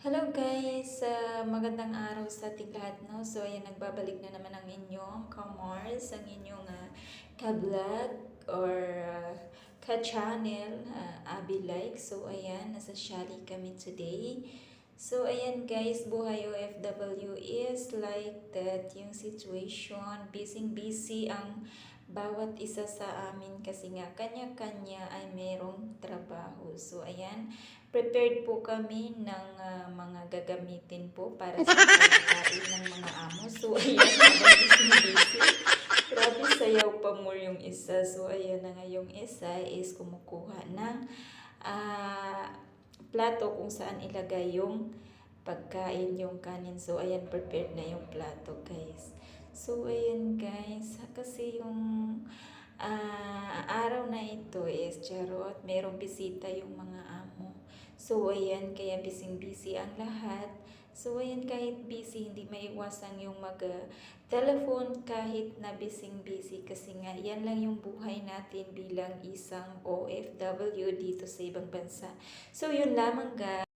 Hello guys! Magandang araw sa ating lahat, no? So ayan, nagbabalik na naman ang inyong ka-Mars, ang inyong ka-vlog or ka-channel, Abby Like. So ayan, nasa Shali kami today. So ayan guys, buhay OFW is like that, yung situation, busy ang bawat isa sa amin kasi nga kanya-kanya ay merong trabaho. So ayan, prepared po kami ng mga gagamitin po para sa pagkain ng mga amo. So ayan, habang busy. Grabe, sayaw pa more yung isa. So ayan na nga, yung isa is kumukuha ng ah, plato kung saan ilagay yung pagkain, yung kanin. So ayan, prepared na yung plato guys. So ayan guys, kasi yung araw na ito is charot, merong bisita yung mga amo. So ayan, kaya busy ang lahat. So ayan, kahit busy, hindi maiwasan yung mag-telephone kahit na busy kasi nga yan lang yung buhay natin bilang isang OFW dito sa ibang bansa. So yun lamang guys.